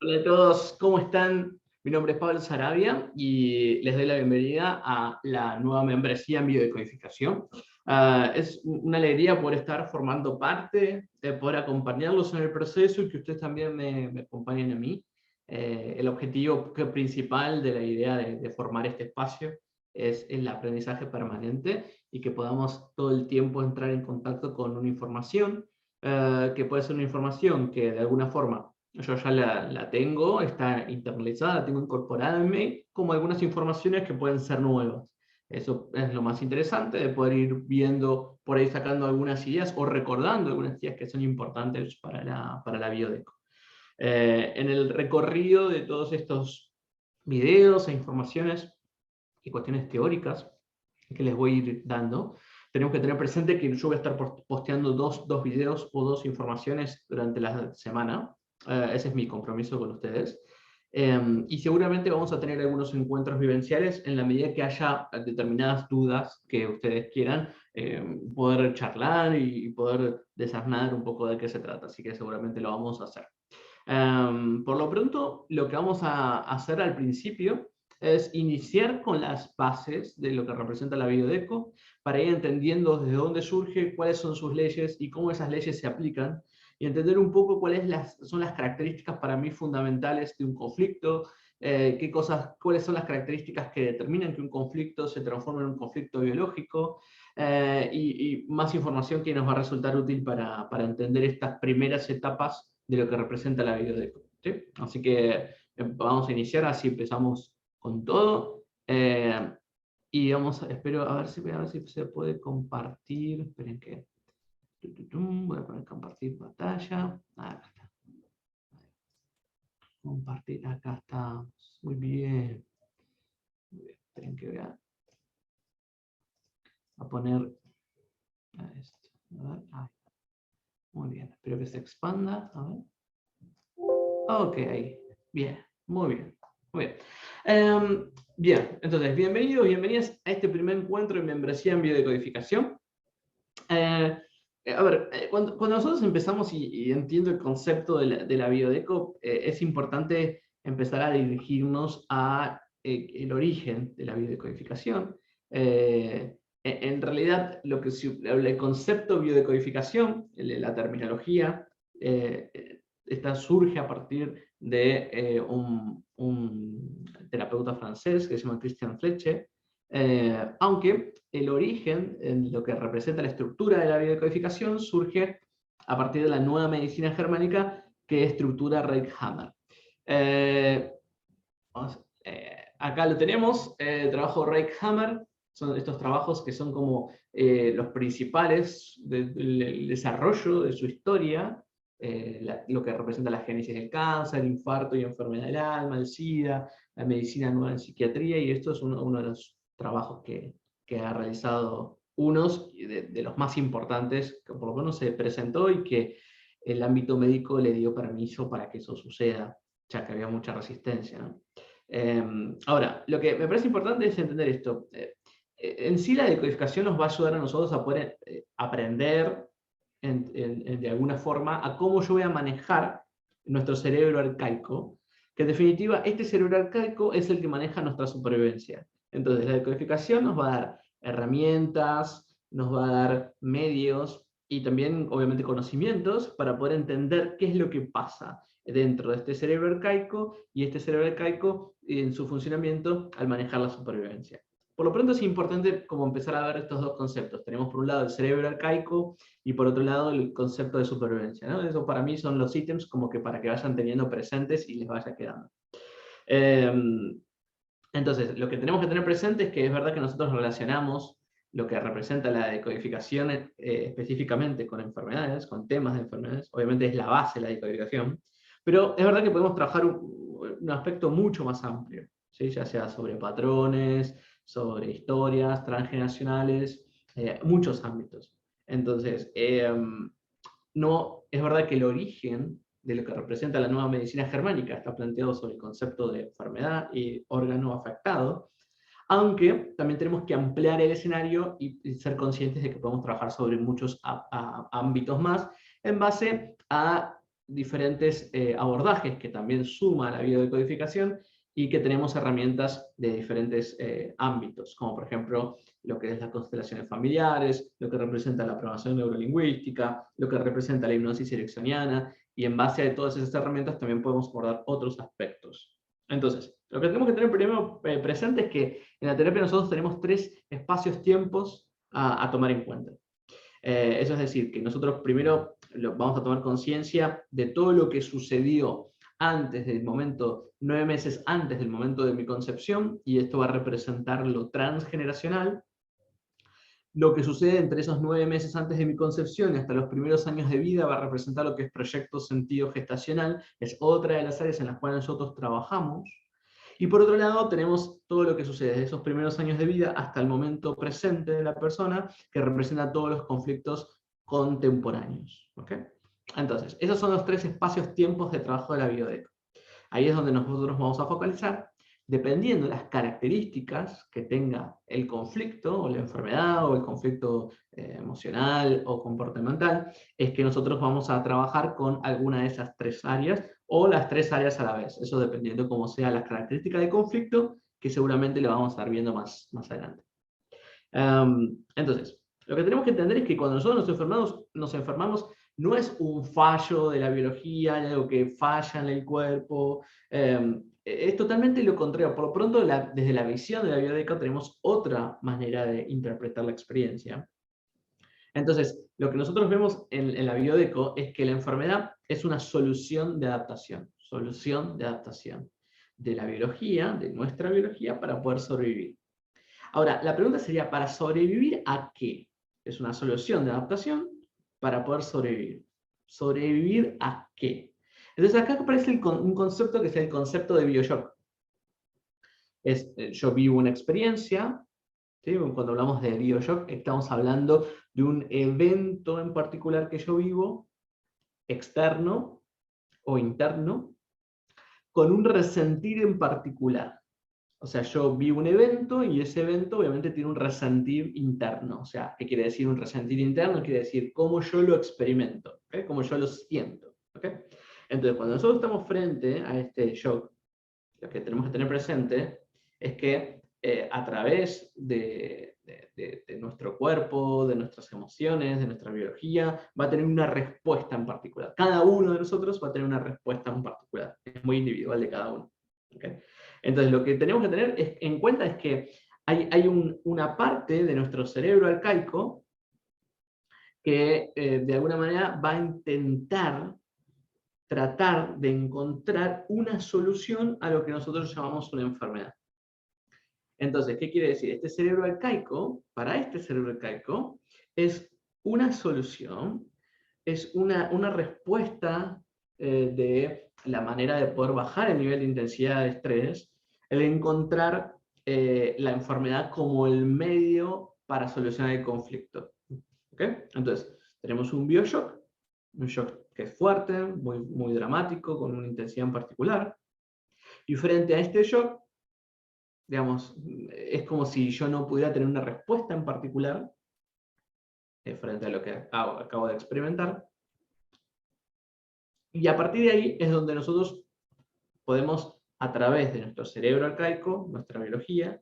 Hola a todos, ¿cómo están? Mi nombre es Pablo Sarabia y les doy la bienvenida a la nueva membresía en biodecodificación. Es una alegría poder estar formando parte, poder acompañarlos en el proceso y que ustedes también me acompañen a mí. El objetivo principal de la idea de formar este espacio es el aprendizaje permanente y que podamos todo el tiempo entrar en contacto con una información, que puede ser una información que de alguna forma yo ya la tengo, está internalizada, la tengo incorporada en mí, como algunas informaciones que pueden ser nuevas. Eso es lo más interesante, de poder ir viendo, por ahí sacando algunas ideas o recordando algunas ideas que son importantes para la biodeco. En el recorrido de todos estos videos e informaciones y cuestiones teóricas que les voy a ir dando, tenemos que tener presente que yo voy a estar posteando dos videos o dos informaciones durante la semana. Ese es mi compromiso con ustedes. Y seguramente vamos a tener algunos encuentros vivenciales en la medida que haya determinadas dudas que ustedes quieran poder charlar y poder desasnar un poco de qué se trata. Así que seguramente lo vamos a hacer. Por lo pronto, lo que vamos a hacer al principio es iniciar con las bases de lo que representa la biodeco, para ir entendiendo desde dónde surge, cuáles son sus leyes y cómo esas leyes se aplican, y entender un poco cuáles son las características para mí fundamentales de un conflicto, cuáles son las características que determinan que un conflicto se transforme en un conflicto biológico, y más información que nos va a resultar útil para entender estas primeras etapas de lo que representa la biodeco, ¿sí? Así que vamos a iniciar, así empezamos con todo. Y espero a ver si se puede compartir. Esperen que voy a poner compartir pantalla. Acá está. Compartir, acá estamos. Muy bien. Muy bien. Esperen que voy a poner esto. A ver. Muy bien. Espero que se expanda. A ver. Ok, ahí. Bien. Muy bien. Muy bien. Bien, entonces, bienvenidos, bienvenidas a este primer encuentro de membresía en biodecodificación. Cuando nosotros empezamos y entiendo el concepto de la biodeco, es importante empezar a dirigirnos a el origen de la biodecodificación. En realidad, el concepto biodecodificación, la terminología, surge a partir de un terapeuta francés que se llama Christian Fletcher, aunque el origen, en lo que representa la estructura de la biodecodificación, surge a partir de la nueva medicina germánica que estructura Reichhammer. Acá lo tenemos, el trabajo Reichhammer, son estos trabajos que son como los principales del desarrollo de su historia, lo que representa la génesis del cáncer, el infarto y enfermedad del alma, el SIDA, la medicina nueva en psiquiatría, y esto es uno de los trabajos que ha realizado unos de los más importantes, que por lo menos se presentó y que el ámbito médico le dio permiso para que eso suceda, ya que había mucha resistencia, ¿no? Ahora, lo que me parece importante es entender esto. En sí, la decodificación nos va a ayudar a nosotros a poder aprender de alguna forma a cómo yo voy a manejar nuestro cerebro arcaico, que en definitiva este cerebro arcaico es el que maneja nuestra supervivencia. Entonces la decodificación nos va a dar herramientas, nos va a dar medios y también obviamente conocimientos para poder entender qué es lo que pasa dentro de este cerebro arcaico y este cerebro arcaico en su funcionamiento al manejar la supervivencia. Por lo pronto es importante como empezar a ver estos dos conceptos. Tenemos por un lado el cerebro arcaico y por otro lado el concepto de supervivencia, ¿no? Eso para mí son los ítems como que para que vayan teniendo presentes y les vaya quedando. Entonces, lo que tenemos que tener presente es que es verdad que nosotros relacionamos lo que representa la decodificación específicamente con enfermedades, con temas de enfermedades. Obviamente es la base de la decodificación, pero es verdad que podemos trabajar un aspecto mucho más amplio, ¿sí? Ya sea sobre patrones, sobre historias transgeneracionales, muchos ámbitos. Entonces, no, es verdad que el origen de lo que representa la nueva medicina germánica está planteado sobre el concepto de enfermedad y órgano afectado, aunque también tenemos que ampliar el escenario y ser conscientes de que podemos trabajar sobre muchos ámbitos más en base a diferentes abordajes que también suma la biodecodificación y que tenemos herramientas de diferentes ámbitos, como por ejemplo lo que es las constelaciones familiares, lo que representa la programación neurolingüística, lo que representa la hipnosis ericksoniana, y en base a todas esas herramientas también podemos abordar otros aspectos. Entonces, lo que tenemos que tener primero presente es que en la terapia nosotros tenemos 3 espacios-tiempos a tomar en cuenta. Eso es decir, que nosotros primero vamos a tomar conciencia de todo lo que sucedió antes del momento, 9 meses antes del momento de mi concepción, y esto va a representar lo transgeneracional. Lo que sucede entre esos 9 meses antes de mi concepción y hasta los primeros años de vida va a representar lo que es proyecto sentido gestacional, es otra de las áreas en las cuales nosotros trabajamos. Y por otro lado tenemos todo lo que sucede desde esos primeros años de vida hasta el momento presente de la persona, que representa todos los conflictos contemporáneos. ¿Okay? Entonces, esos son los 3 espacios-tiempos de trabajo de la biodeco. Ahí es donde nosotros vamos a focalizar, dependiendo de las características que tenga el conflicto, o la enfermedad, o el conflicto emocional o comportamental, es que nosotros vamos a trabajar con alguna de esas 3 áreas, o las 3 áreas a la vez. Eso dependiendo de cómo sea las características del conflicto, que seguramente lo vamos a estar viendo más adelante. Entonces, lo que tenemos que entender es que cuando nosotros nos enfermamos no es un fallo de la biología, algo que falla en el cuerpo, es totalmente lo contrario. Por lo pronto, desde la visión de la biodeco tenemos otra manera de interpretar la experiencia. Entonces, lo que nosotros vemos en la biodeco es que la enfermedad es una solución de adaptación de la biología, de nuestra biología, para poder sobrevivir. Ahora, la pregunta sería, ¿para sobrevivir a qué? Es una solución de adaptación para poder sobrevivir. ¿Sobrevivir a qué? Entonces acá aparece un concepto que es el concepto de bioshock. Yo vivo una experiencia, ¿sí? Cuando hablamos de bioshock estamos hablando de un evento en particular que yo vivo, externo o interno, con un resentir en particular. O sea, yo vi un evento y ese evento obviamente tiene un resentir interno. O sea, ¿qué quiere decir un resentir interno? Quiere decir cómo yo lo experimento, ¿okay? Cómo yo lo siento. ¿Okay? Entonces, cuando nosotros estamos frente a este shock, lo que tenemos que tener presente es que a través de nuestro cuerpo, de nuestras emociones, de nuestra biología, va a tener una respuesta en particular. Cada uno de nosotros va a tener una respuesta en particular. Es muy individual de cada uno. ¿Okay? Entonces, lo que tenemos que tener en cuenta es que hay una parte de nuestro cerebro arcaico que de alguna manera va a intentar tratar de encontrar una solución a lo que nosotros llamamos una enfermedad. Entonces, ¿qué quiere decir? Este cerebro arcaico, para este cerebro arcaico, es una solución, es una respuesta de la manera de poder bajar el nivel de intensidad de estrés, el encontrar la enfermedad como el medio para solucionar el conflicto. ¿Okay? Entonces, tenemos un bioshock, un shock que es fuerte, muy dramático, con una intensidad en particular, y frente a este shock, digamos, es como si yo no pudiera tener una respuesta en particular frente a lo que acabo de experimentar. Y a partir de ahí es donde nosotros podemos, a través de nuestro cerebro arcaico, nuestra biología,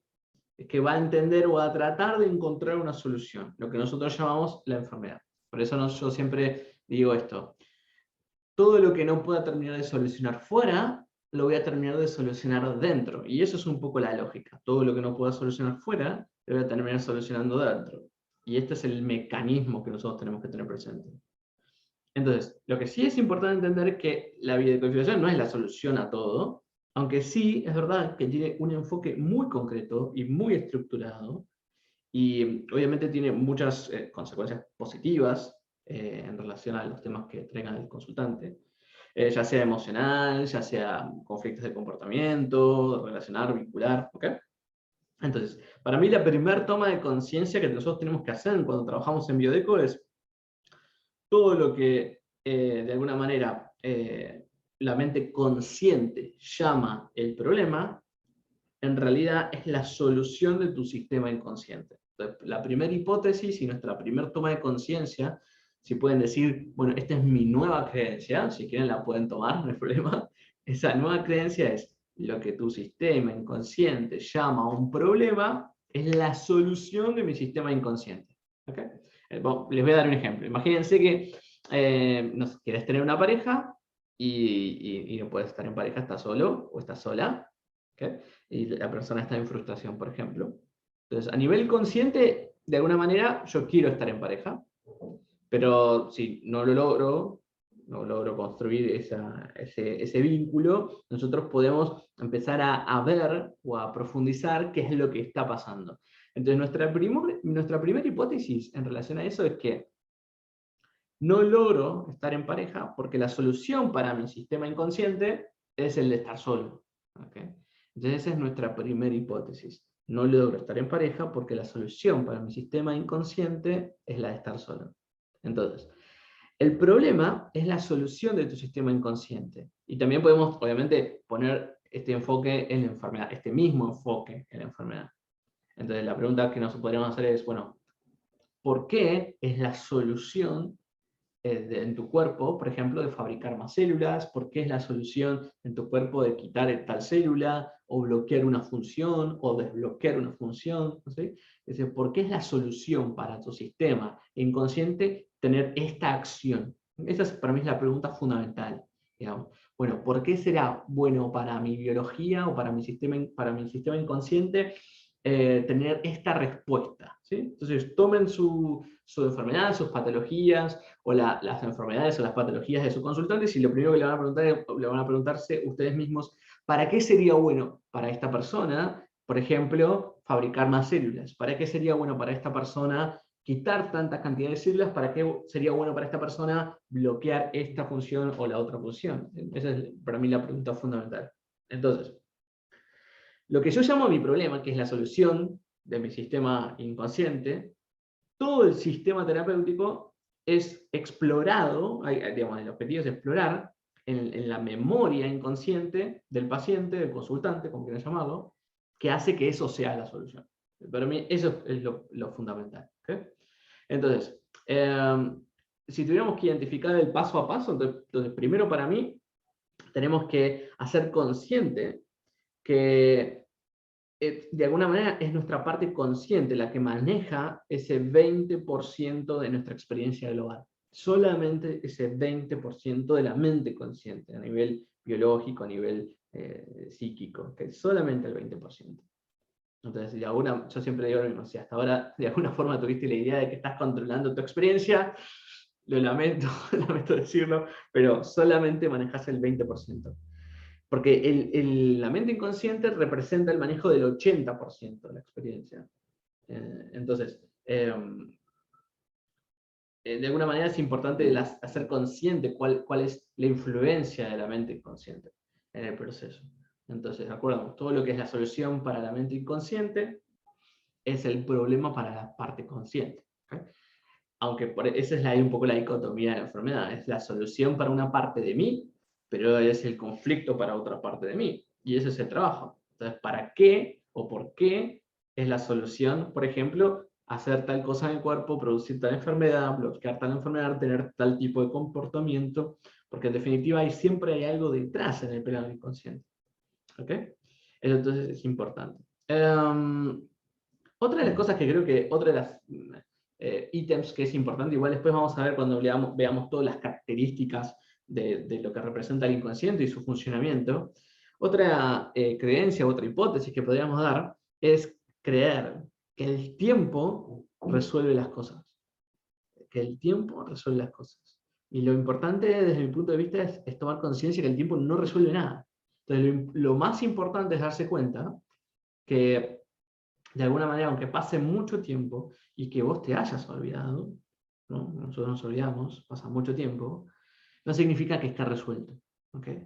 que va a entender o a tratar de encontrar una solución, lo que nosotros llamamos la enfermedad. Por eso yo siempre digo esto: todo lo que no pueda terminar de solucionar fuera, lo voy a terminar de solucionar dentro. Y eso es un poco la lógica. Todo lo que no pueda solucionar fuera, lo voy a terminar solucionando dentro. Y este es el mecanismo que nosotros tenemos que tener presente. Entonces, lo que sí es importante entender es que la biodecodificación no es la solución a todo, aunque sí es verdad que tiene un enfoque muy concreto y muy estructurado, y obviamente tiene muchas consecuencias positivas en relación a los temas que traiga el consultante, ya sea emocional, ya sea conflictos de comportamiento, relacionar, vincular, ¿ok? Entonces, para mí la primera toma de conciencia que nosotros tenemos que hacer cuando trabajamos en biodeco es todo lo que de alguna manera la mente consciente llama el problema, en realidad es la solución de tu sistema inconsciente. Entonces, la primera hipótesis y nuestra primera toma de conciencia si pueden decir, bueno, esta es mi nueva creencia, si quieren la pueden tomar, no hay problema. Esa nueva creencia es lo que tu sistema inconsciente llama un problema, es la solución de mi sistema inconsciente. ¿Okay? Bueno, les voy a dar un ejemplo. Imagínense que no sé, quieres tener una pareja y no puedes estar en pareja, estás solo o estás sola, ¿okay? Y la persona está en frustración, por ejemplo. Entonces, a nivel consciente, de alguna manera, yo quiero estar en pareja, pero si no lo logro, no logro construir ese vínculo, nosotros podemos empezar a ver o a profundizar qué es lo que está pasando. Entonces, nuestra primera hipótesis en relación a eso es que no logro estar en pareja porque la solución para mi sistema inconsciente es el de estar solo. ¿Okay? Entonces esa es nuestra primera hipótesis. No logro estar en pareja porque la solución para mi sistema inconsciente es la de estar solo. Entonces, el problema es la solución de tu sistema inconsciente. Y también podemos, obviamente, poner este enfoque en la enfermedad, este mismo enfoque en la enfermedad. Entonces la pregunta que nos podríamos hacer es, bueno, ¿por qué es la solución en tu cuerpo, por ejemplo, de fabricar más células? ¿Por qué es la solución en tu cuerpo de quitar tal célula, o bloquear una función, o desbloquear una función? ¿No sé? Es decir, ¿por qué es la solución para tu sistema inconsciente tener esta acción? Esa es, para mí es la pregunta fundamental. Digamos. Bueno, ¿por qué será bueno para mi biología o para mi sistema inconsciente tener esta respuesta? ¿Sí? Entonces, tomen su enfermedad, sus patologías, o las enfermedades o las patologías de sus consultantes, y lo primero que le van a preguntar, le van a preguntarse ustedes mismos, ¿para qué sería bueno para esta persona, por ejemplo, fabricar más células? ¿Para qué sería bueno para esta persona quitar tantas cantidades de células? ¿Para qué sería bueno para esta persona bloquear esta función o la otra función? Esa es para mí la pregunta fundamental. Entonces, lo que yo llamo mi problema, que es la solución de mi sistema inconsciente, todo el sistema terapéutico es explorado, digamos, el objetivo es explorar en la memoria inconsciente del paciente, del consultante, como quieran llamarlo, que hace que eso sea la solución. Para mí eso es lo fundamental. ¿Okay? Entonces, si tuviéramos que identificar el paso a paso, entonces primero para mí tenemos que hacer consciente que de alguna manera es nuestra parte consciente la que maneja ese 20% de nuestra experiencia global. Solamente ese 20% de la mente consciente, a nivel biológico, a nivel psíquico, que es solamente el 20%. Entonces, yo siempre digo lo mismo, si hasta ahora de alguna forma tuviste la idea de que estás controlando tu experiencia, lo lamento, lamento decirlo, pero solamente manejas el 20%. Porque la mente inconsciente representa el manejo del 80% de la experiencia. Entonces, de alguna manera es importante hacer consciente cuál es la influencia de la mente inconsciente en el proceso. Entonces, acordamos, todo lo que es la solución para la mente inconsciente es el problema para la parte consciente. ¿Okay? Aunque esa es un poco la dicotomía de la enfermedad, es la solución para una parte de mí, pero es el conflicto para otra parte de mí, y ese es el trabajo. Entonces, ¿para qué o por qué es la solución, por ejemplo, hacer tal cosa en el cuerpo, producir tal enfermedad, bloquear tal enfermedad, tener tal tipo de comportamiento? Porque en definitiva siempre hay algo detrás en el plano inconsciente. ¿Ok? Eso entonces es importante. Otra de las cosas que creo que, otra de las ítems que es importante, igual después vamos a ver cuando veamos todas las características de lo que representa el inconsciente y su funcionamiento. Otra creencia, otra hipótesis que podríamos dar es creer que el tiempo resuelve las cosas. Que el tiempo resuelve las cosas. Y lo importante desde mi punto de vista es tomar conciencia que el tiempo no resuelve nada. Entonces lo más importante es darse cuenta que de alguna manera, aunque pase mucho tiempo y que vos te hayas olvidado, ¿no? Nosotros nos olvidamos, pasa mucho tiempo, no significa que está resuelto. ¿Okay?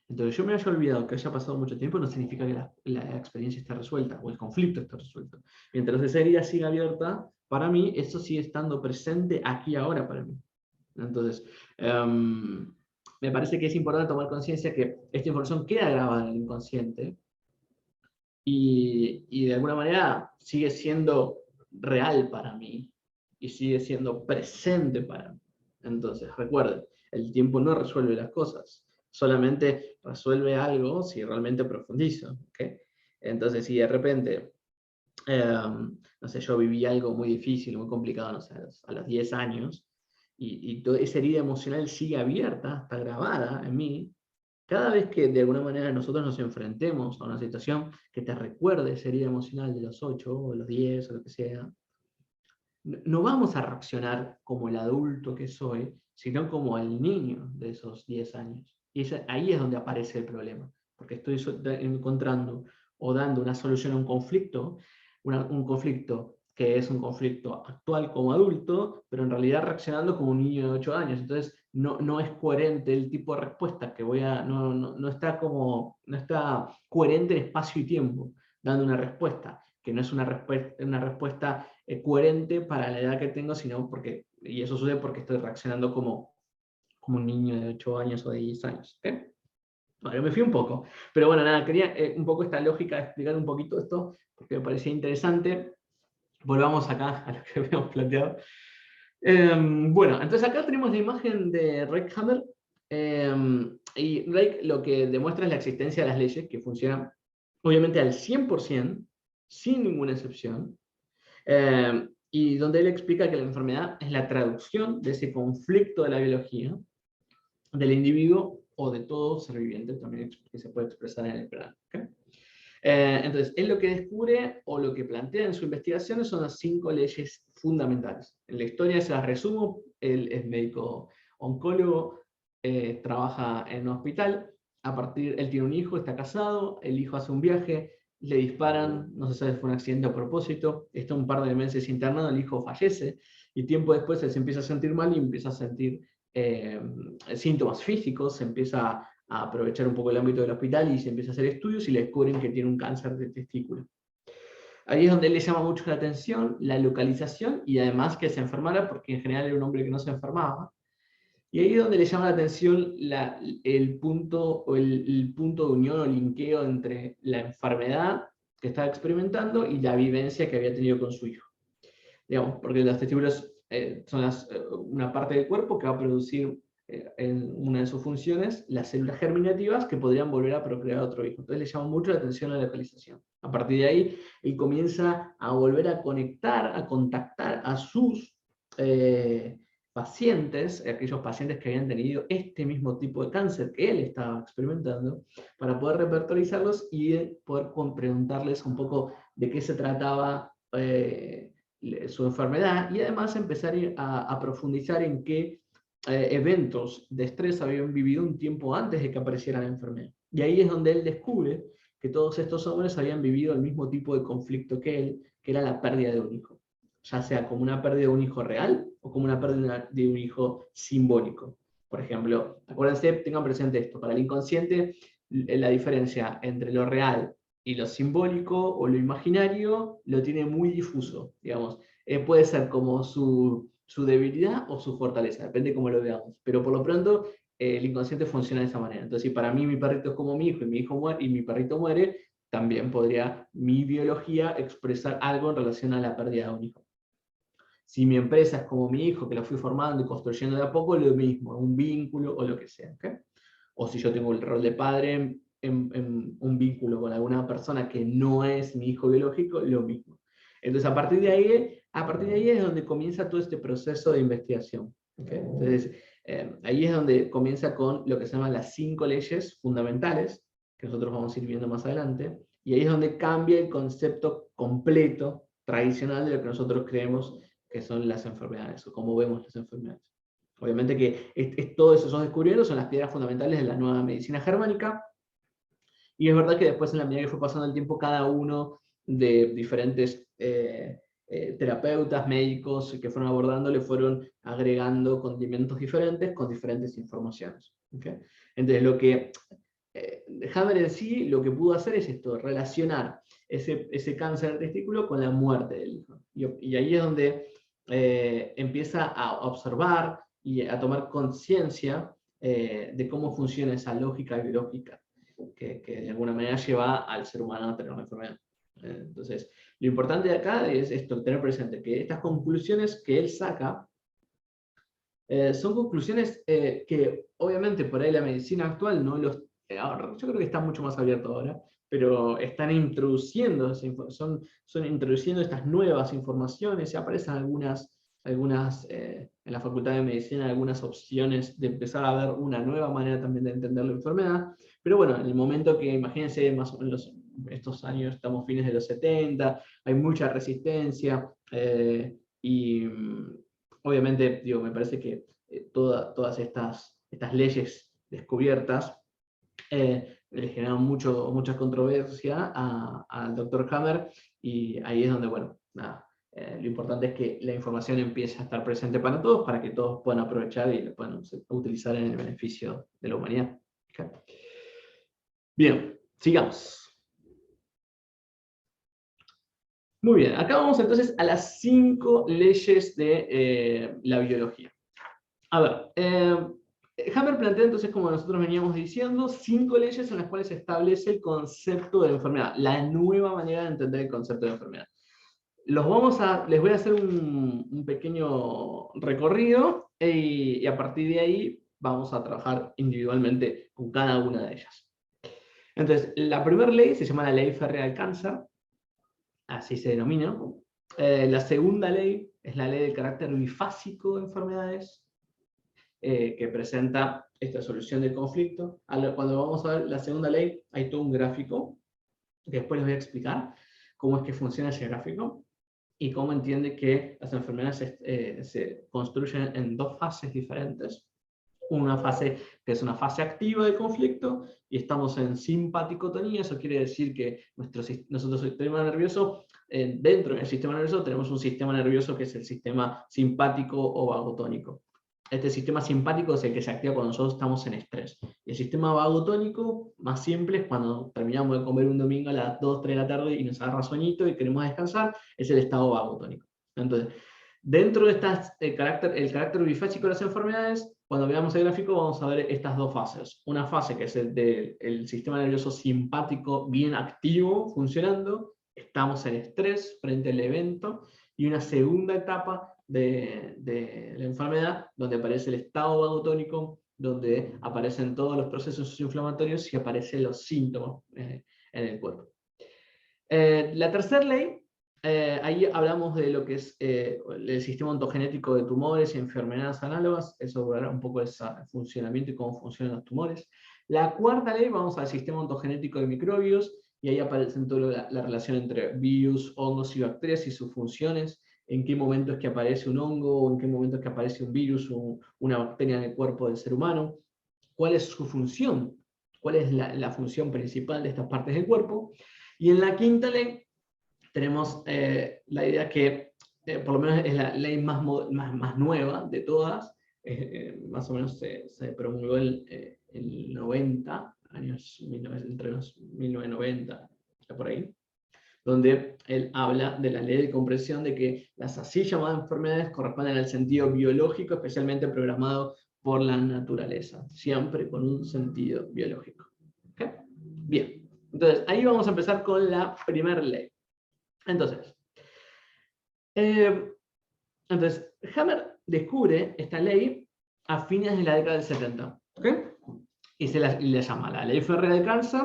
Entonces, yo me haya olvidado que haya pasado mucho tiempo, no significa que la experiencia esté resuelta o el conflicto esté resuelto. Mientras esa herida siga abierta, para mí, eso sigue estando presente aquí ahora para mí. Entonces, me parece que es importante tomar conciencia que esta información queda grabada en el inconsciente, y de alguna manera sigue siendo real para mí y sigue siendo presente para mí. Entonces, recuerden, el tiempo no resuelve las cosas, solamente resuelve algo si realmente profundizo. ¿Okay? Entonces, si de repente, no sé, yo viví algo muy difícil, muy complicado, no sé, a los 10 años, y toda esa herida emocional sigue abierta, está grabada en mí, cada vez que de alguna manera nosotros nos enfrentemos a una situación que te recuerde esa herida emocional de los 8 o los 10 o lo que sea, no vamos a reaccionar como el adulto que soy, sino como el niño de esos 10 años. Y ahí es donde aparece el problema, porque estoy encontrando o dando una solución a un conflicto, un conflicto que es un conflicto actual como adulto, pero en realidad reaccionando como un niño de 8 años. Entonces, no es coherente el tipo de respuesta que voy a, no está como, no está coherente en espacio y tiempo, dando una respuesta, que no es una respuesta coherente para la edad que tengo, sino porque, y eso sucede porque estoy reaccionando como un niño de 8 años o de 10 años. ¿Okay? Bueno, me fui un poco, pero bueno, nada, quería un poco esta lógica de explicar un poquito esto, porque me parecía interesante. Volvamos acá a lo que habíamos planteado. Bueno, entonces acá tenemos la imagen de Reichammer, y Reich lo que demuestra es la existencia de las leyes que funcionan obviamente al 100%, sin ninguna excepción, y donde él explica que la enfermedad es la traducción de ese conflicto de la biología, del individuo o de todo ser viviente, también que se puede expresar en el plano. ¿Okay? Entonces, él lo que descubre o lo que plantea en su investigación son las 5 leyes fundamentales. En la historia se las resumo, él es médico oncólogo, trabaja en un hospital, él tiene un hijo, está casado, el hijo hace un viaje, le disparan, no se sabe si fue un accidente a propósito, está un par de meses internado, el hijo fallece, y tiempo después él se empieza a sentir mal y empieza a sentir síntomas físicos, se empieza a aprovechar un poco el ámbito del hospital y se empieza a hacer estudios y le descubren que tiene un cáncer de testículo. Ahí es donde él le llama mucho la atención la localización y además que se enfermara, porque en general era un hombre que no se enfermaba. Y ahí es donde le llama la atención el punto el punto de unión o linkeo entre la enfermedad que estaba experimentando y la vivencia que había tenido con su hijo. Digamos, porque los testículos son una parte del cuerpo que va a producir en una de sus funciones las células germinativas que podrían volver a procrear otro hijo. Entonces le llama mucho la atención a la localización. A partir de ahí, él comienza a volver a conectar, a contactar a sus pacientes, aquellos pacientes que habían tenido este mismo tipo de cáncer que él estaba experimentando, para poder repertorizarlos y poder preguntarles un poco de qué se trataba su enfermedad y además empezar a profundizar en qué eventos de estrés habían vivido un tiempo antes de que apareciera la enfermedad. Y ahí es donde él descubre que todos estos hombres habían vivido el mismo tipo de conflicto que él, que era la pérdida de un hijo, ya sea como una pérdida de un hijo real o como una pérdida de un hijo simbólico. Por ejemplo, acuérdense, tengan presente esto, para el inconsciente la diferencia entre lo real y lo simbólico o lo imaginario lo tiene muy difuso, digamos. Puede ser como su debilidad o su fortaleza, depende de cómo lo veamos. Pero por lo pronto, el inconsciente funciona de esa manera. Entonces, si para mí mi perrito es como mi hijo y mi hijo muere y mi perrito muere, también podría mi biología expresar algo en relación a la pérdida de un hijo. Si mi empresa es como mi hijo, que lo fui formando y construyendo de a poco, lo mismo, un vínculo o lo que sea. ¿Okay? O si yo tengo el rol de padre en un vínculo con alguna persona que no es mi hijo biológico, lo mismo. Entonces, a partir de ahí es donde comienza todo este proceso de investigación. ¿Okay? Entonces, ahí es donde comienza con lo que se llaman las 5 leyes fundamentales, que nosotros vamos a ir viendo más adelante, y ahí es donde cambia el concepto completo, tradicional, de lo que nosotros creemos que son las enfermedades, o cómo vemos las enfermedades. Obviamente que todos esos descubrimientos son las piedras fundamentales de la nueva medicina germánica, y es verdad que después en la medida que fue pasando el tiempo, cada uno de diferentes terapeutas, médicos que fueron abordando, le fueron agregando condimentos diferentes con diferentes informaciones. ¿Okay? Entonces lo que Hammer en sí lo que pudo hacer es esto, relacionar ese cáncer de testículo con la muerte del hijo. Y ahí es donde empieza a observar y a tomar conciencia de cómo funciona esa lógica biológica que de alguna manera lleva al ser humano a tener una enfermedad. Entonces, lo importante de acá es esto, tener presente que estas conclusiones que él saca Son conclusiones que obviamente por ahí la medicina actual no los... ahora, yo creo que está mucho más abierto ahora, pero están introduciendo, son introduciendo estas nuevas informaciones, y aparecen en la Facultad de Medicina algunas opciones de empezar a ver una nueva manera también de entender la enfermedad. Pero bueno, en el momento que, imagínense, más o menos estos años, estamos fines de los 70, hay mucha resistencia, y obviamente, digo, me parece que todas estas leyes descubiertas le generaron mucha controversia al doctor Hammer, y ahí es donde, bueno, nada, lo importante es que la información empiece a estar presente para todos, para que todos puedan aprovechar y lo puedan utilizar en el beneficio de la humanidad. Okay. Bien, sigamos. Muy bien, acá vamos entonces a las 5 leyes de la biología. A ver, Hammer plantea entonces, como nosotros veníamos diciendo, 5 leyes en las cuales se establece el concepto de enfermedad, la nueva manera de entender el concepto de enfermedad. Les voy a hacer un pequeño recorrido, y a partir de ahí vamos a trabajar individualmente con cada una de ellas. Entonces, la primera ley se llama la Ley Férrea del Cáncer, así se denomina. La segunda ley es la Ley del Carácter Bifásico de Enfermedades, que presenta esta solución del conflicto. Cuando vamos a ver la segunda ley, hay todo un gráfico, que después les voy a explicar cómo es que funciona ese gráfico, y cómo entiende que las enfermedades se construyen en 2 fases diferentes. Una fase que es una fase activa del conflicto, y estamos en simpaticotonía. Eso quiere decir que nuestro sistema nervioso, dentro del sistema nervioso tenemos un sistema nervioso que es el sistema simpático o vagotónico. Este sistema simpático es el que se activa cuando nosotros estamos en estrés. Y el sistema vagotónico, más simple, es cuando terminamos de comer un domingo a las 2, 3 de la tarde y nos agarra sueñito y queremos descansar, es el estado vagotónico. Entonces, dentro de el carácter bifásico de las enfermedades, cuando veamos el gráfico vamos a ver estas 2 fases. Una fase que es el del sistema nervioso simpático bien activo, funcionando, estamos en estrés frente al evento, y una segunda etapa de la enfermedad, donde aparece el estado vagotónico, donde aparecen todos los procesos inflamatorios y aparecen los síntomas en el cuerpo. La tercera ley, ahí hablamos de lo que es el sistema ontogenético de tumores y enfermedades análogas. Eso hablará un poco de ese funcionamiento y cómo funcionan los tumores. La cuarta ley, vamos al sistema ontogenético de microbios, y ahí aparece toda la relación entre virus, hongos y bacterias y sus funciones, en qué momento es que aparece un hongo, o en qué momento es que aparece un virus o una bacteria en el cuerpo del ser humano, cuál es su función, cuál es la función principal de estas partes del cuerpo. Y en la quinta ley tenemos la idea que, por lo menos es la ley más nueva de todas, más o menos se promulgó el 90, entre los 1990, por ahí, donde él habla de la ley de compresión, de que las así llamadas enfermedades corresponden al sentido biológico especialmente programado por la naturaleza, siempre con un sentido biológico. ¿Okay? Bien, entonces ahí vamos a empezar con la primera ley. Entonces, Hammer descubre esta ley a fines de la década del 70, ¿okay? Y le llama la Ley Férrea del Cáncer,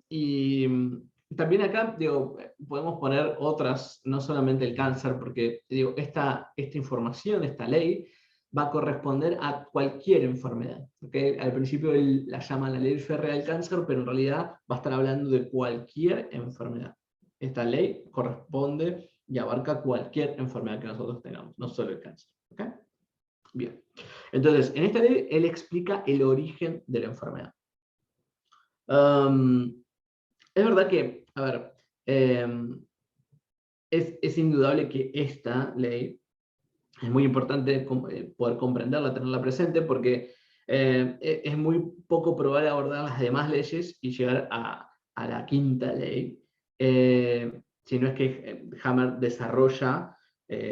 y también acá, digo, podemos poner otras, no solamente el cáncer, porque digo, esta información, esta ley, va a corresponder a cualquier enfermedad. ¿Okay? Al principio él la llama la Ley Férrea del Cáncer, pero en realidad va a estar hablando de cualquier enfermedad. Esta ley corresponde y abarca cualquier enfermedad que nosotros tengamos, no solo el cáncer. ¿Okay? Bien. Entonces, en esta ley él explica el origen de la enfermedad. Es verdad que, a ver, es indudable que esta ley es muy importante poder comprenderla, tenerla presente, porque es muy poco probable abordar las demás leyes y llegar a la quinta ley, si no es que Hammer desarrolla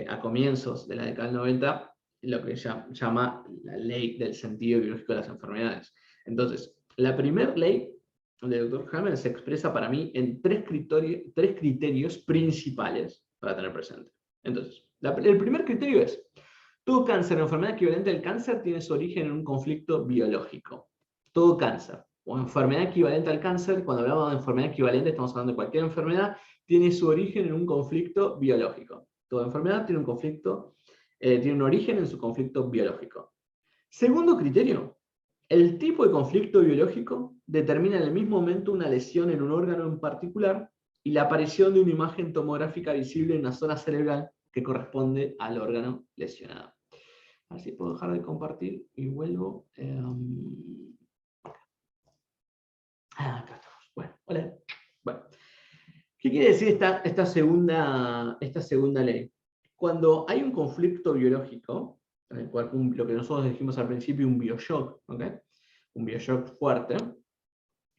a comienzos de la década del 90 lo que llama la ley del sentido biológico de las enfermedades. Entonces, la primera ley del Dr. Hammer se expresa para mí en tres criterios principales para tener presente. Entonces, el primer criterio es: Todo cáncer, la enfermedad equivalente al cáncer, tiene su origen en un conflicto biológico. Todo cáncer o enfermedad equivalente al cáncer, cuando hablamos de enfermedad equivalente, estamos hablando de cualquier enfermedad, tiene su origen en un conflicto biológico. Toda enfermedad tiene un conflicto, tiene un origen en su conflicto biológico. Segundo criterio, el tipo de conflicto biológico determina en el mismo momento una lesión en un órgano en particular y la aparición de una imagen tomográfica visible en una zona cerebral que corresponde al órgano lesionado. Así puedo dejar de compartir y vuelvo. Acá estamos. Bueno, hola. Bueno, ¿qué quiere decir esta segunda ley? Cuando hay un conflicto biológico, en el cual lo que nosotros dijimos al principio, un bioshock, ¿okay? Un bioshock fuerte.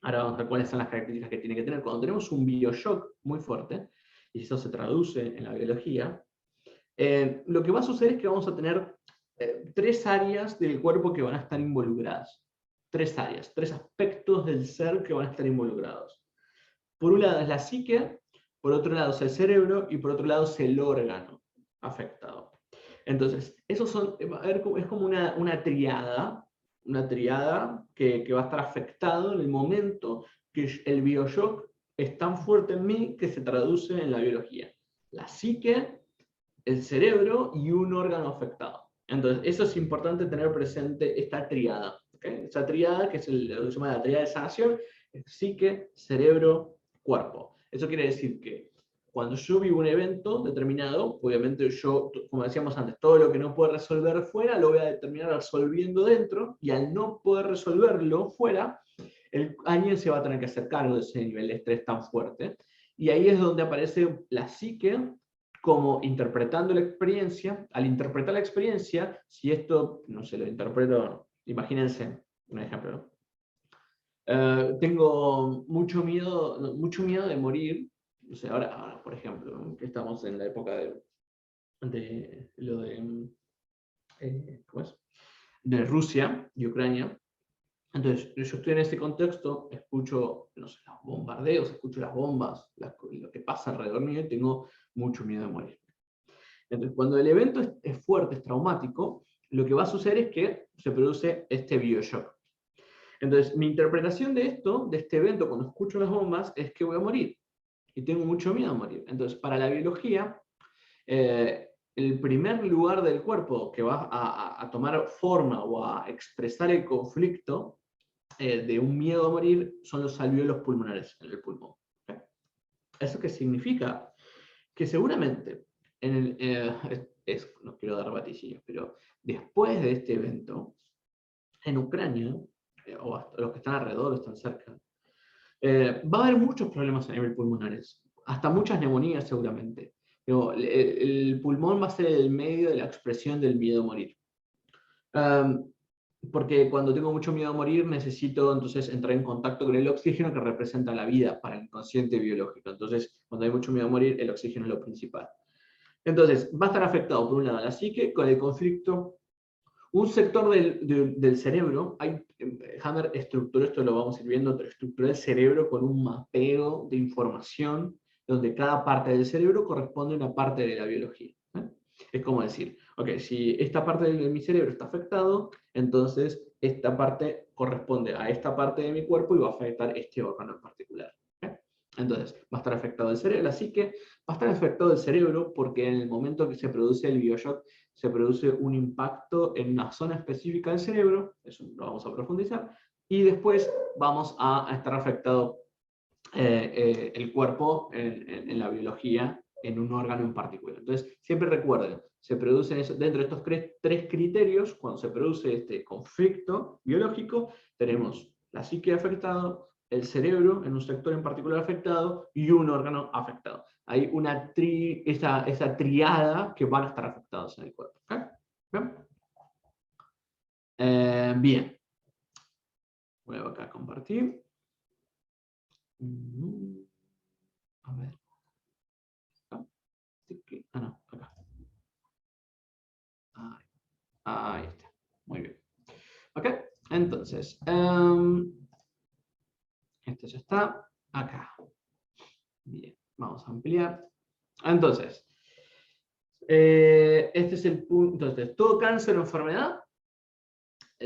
Ahora vamos a ver cuáles son las características que tiene que tener. Cuando tenemos un bioshock muy fuerte, y eso se traduce en la biología, lo que va a suceder es que vamos a tener tres áreas del cuerpo que van a estar involucradas. Tres áreas, tres aspectos del ser que van a estar involucrados. Por un lado es la psique, por otro lado es el cerebro y por otro lado es el órgano afectado. Entonces, esos son, es como una triada que va a estar afectado en el momento que el bioshock es tan fuerte en mí que se traduce en la biología. La psique, el cerebro y un órgano afectado. Entonces, eso es importante tener presente esta triada. ¿Okay? Esa triada, que es lo que se llama la triada de sanación, es psique, cerebro, cuerpo. Eso quiere decir que cuando yo vivo un evento determinado, obviamente yo, como decíamos antes, todo lo que no puedo resolver fuera, lo voy a terminar resolviendo dentro, y al no poder resolverlo fuera, alguien se va a tener que hacer cargo de ese nivel de estrés tan fuerte. Y ahí es donde aparece la psique, como interpretando la experiencia. Al interpretar la experiencia, si esto, no sé, lo interpreto, imagínense, un ejemplo. Tengo mucho miedo de morir. O sea, ahora, por ejemplo, ¿no? Que estamos en la época de lo de, ¿cómo es? De Rusia y Ucrania. Entonces, yo estoy en este contexto, escucho, no sé, los bombardeos, escucho las bombas, lo que pasa alrededor mío, y tengo mucho miedo de morir. Entonces, cuando el evento es fuerte, es traumático, lo que va a suceder es que se produce este bioshock. Entonces, mi interpretación de esto, de este evento, cuando escucho las bombas, es que voy a morir. Y tengo mucho miedo a morir. Entonces, para la biología, el primer lugar del cuerpo que va a tomar forma o a expresar el conflicto de un miedo a morir son los alvéolos pulmonares en el pulmón. ¿Okay? ¿Eso qué significa? Que seguramente, no quiero dar vaticinios, pero después de este evento, en Ucrania, o hasta los que están alrededor o están cerca, va a haber muchos problemas a nivel pulmonares, hasta muchas neumonías seguramente. Pero el pulmón va a ser el medio de la expresión del miedo a morir. Porque cuando tengo mucho miedo a morir, necesito entonces entrar en contacto con el oxígeno que representa la vida para el inconsciente biológico. Entonces, cuando hay mucho miedo a morir, el oxígeno es lo principal. Entonces, va a estar afectado por un lado la psique con el conflicto. Un sector del cerebro, Hammer estructuró, esto lo vamos a ir viendo, estructuró el cerebro con un mapeo de información donde cada parte del cerebro corresponde a una parte de la biología. Es como decir, ok, si esta parte de mi cerebro está afectado, entonces esta parte corresponde a esta parte de mi cuerpo y va a afectar este órgano en particular. Entonces, va a estar afectado el cerebro, la psique, va a estar afectado el cerebro porque en el momento que se produce el bioshock, se produce un impacto en una zona específica del cerebro, eso lo vamos a profundizar, y después vamos a estar afectado el cuerpo en la biología, en un órgano en particular. Entonces, siempre recuerden, se producen dentro de estos tres criterios, cuando se produce este conflicto biológico, tenemos la psique afectada, el cerebro en un sector en particular afectado y un órgano afectado. Hay esa triada que van a estar afectados en el cuerpo. ¿Okay? ¿Bien? Bien. Voy a acá a compartir. A ver. Ah, no, acá. Ahí está. Muy bien. Ok, entonces, esto ya está acá. Bien, vamos a ampliar. Entonces, Este es el punto. Entonces, todo cáncer o enfermedad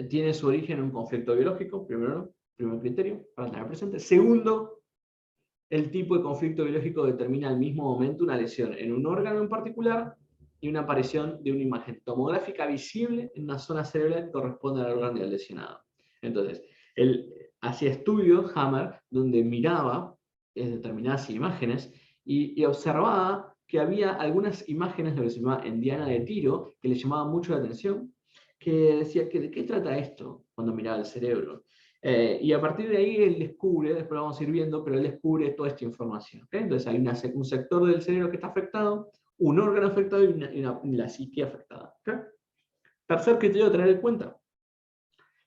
tiene su origen en un conflicto biológico, primer criterio para tener presente. Segundo, el tipo de conflicto biológico determina al mismo momento una lesión en un órgano en particular y una aparición de una imagen tomográfica visible en una zona cerebral que corresponde al órgano lesionado. Entonces, él hacía estudios, Hammer, donde miraba determinadas imágenes y observaba que había algunas imágenes, lo que se llama en diana de tiro, que le llamaban mucho la atención, que decía, ¿de qué trata esto? Cuando miraba el cerebro. Y a partir de ahí él descubre, después lo vamos a ir viendo, pero él descubre toda esta información. ¿Okay? Entonces hay un sector del cerebro que está afectado, un órgano afectado y la psique afectada. ¿Okay? Tercer criterio a tener en cuenta.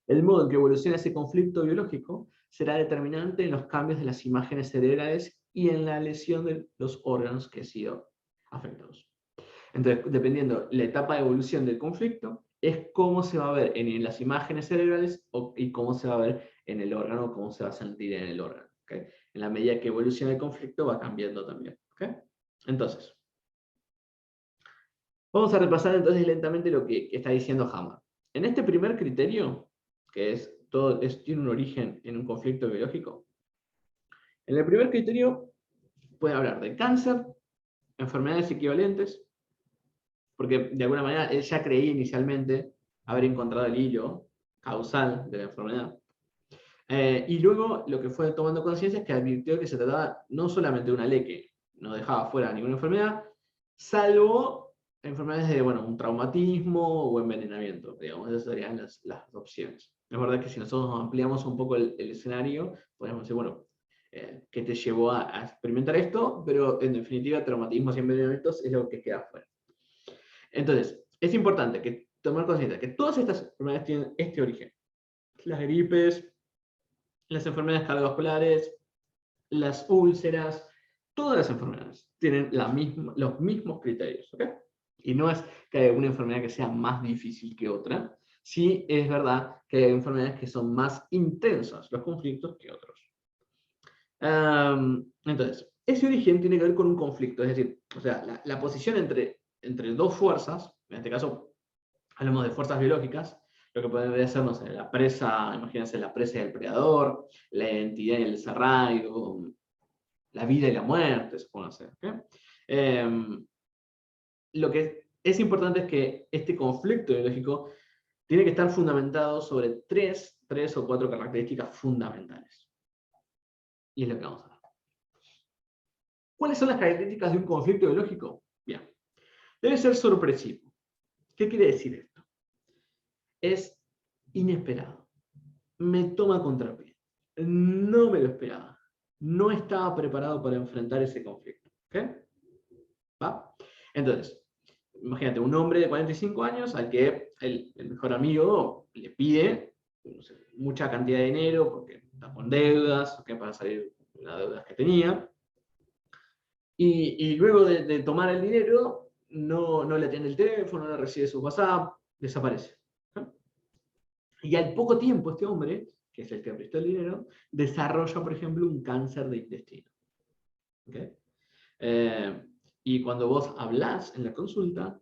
El modo en que evoluciona ese conflicto biológico será determinante en los cambios de las imágenes cerebrales y en la lesión de los órganos que han sido afectados. Entonces, dependiendo la etapa de evolución del conflicto, es cómo se va a ver en las imágenes cerebrales y cómo se va a ver en el órgano, cómo se va a sentir en el órgano. ¿Okay? En la medida que evoluciona el conflicto va cambiando también. ¿Okay? Entonces, vamos a repasar entonces lentamente lo que está diciendo Hammer. En este primer criterio, que es tiene un origen en un conflicto biológico, en el primer criterio puede hablar de cáncer, enfermedades equivalentes, porque de alguna manera él ya creía inicialmente haber encontrado el hilo causal de la enfermedad. Y luego lo que fue tomando conciencia es que advirtió que se trataba no solamente de una ley que no dejaba fuera ninguna enfermedad, salvo enfermedades de un traumatismo o envenenamiento, digamos, esas serían las opciones. Es verdad que si nosotros ampliamos un poco el escenario, podemos decir, ¿qué te llevó a experimentar esto? Pero en definitiva, traumatismos y envenenamientos es lo que queda fuera. Entonces, es importante que tomar conciencia que todas estas enfermedades tienen este origen. Las gripes, las enfermedades cardiovasculares, las úlceras, todas las enfermedades tienen los mismos criterios. ¿Okay? Y no es que haya una enfermedad que sea más difícil que otra. Sí es verdad que hay enfermedades que son más intensas los conflictos que otros. Entonces, ese origen tiene que ver con un conflicto, es decir, o sea, la posición entre dos fuerzas, en este caso hablamos de fuerzas biológicas, lo que podría ser, no sé, la presa, imagínense la presa y el predador, la identidad y el desarraigo, la vida y la muerte, se puede hacer. ¿Okay? Lo que es importante es que este conflicto biológico tiene que estar fundamentado sobre tres o cuatro características fundamentales. Y es lo que vamos a ver. ¿Cuáles son las características de un conflicto biológico? Bien, debe ser sorpresivo. ¿Qué quiere decir esto? Es inesperado. Me toma contrapié. No me lo esperaba. No estaba preparado para enfrentar ese conflicto. ¿Okay? ¿Va? Entonces, imagínate un hombre de 45 años al que el mejor amigo le pide mucha cantidad de dinero porque está con deudas, ¿okay? Para salir de las deudas que tenía. Y luego de tomar el dinero, no le atiende el teléfono, no recibe su WhatsApp, desaparece. ¿Okay? Y al poco tiempo este hombre, que es el que prestó el dinero, desarrolla, por ejemplo, un cáncer de intestino. ¿Okay? Y cuando vos hablás en la consulta,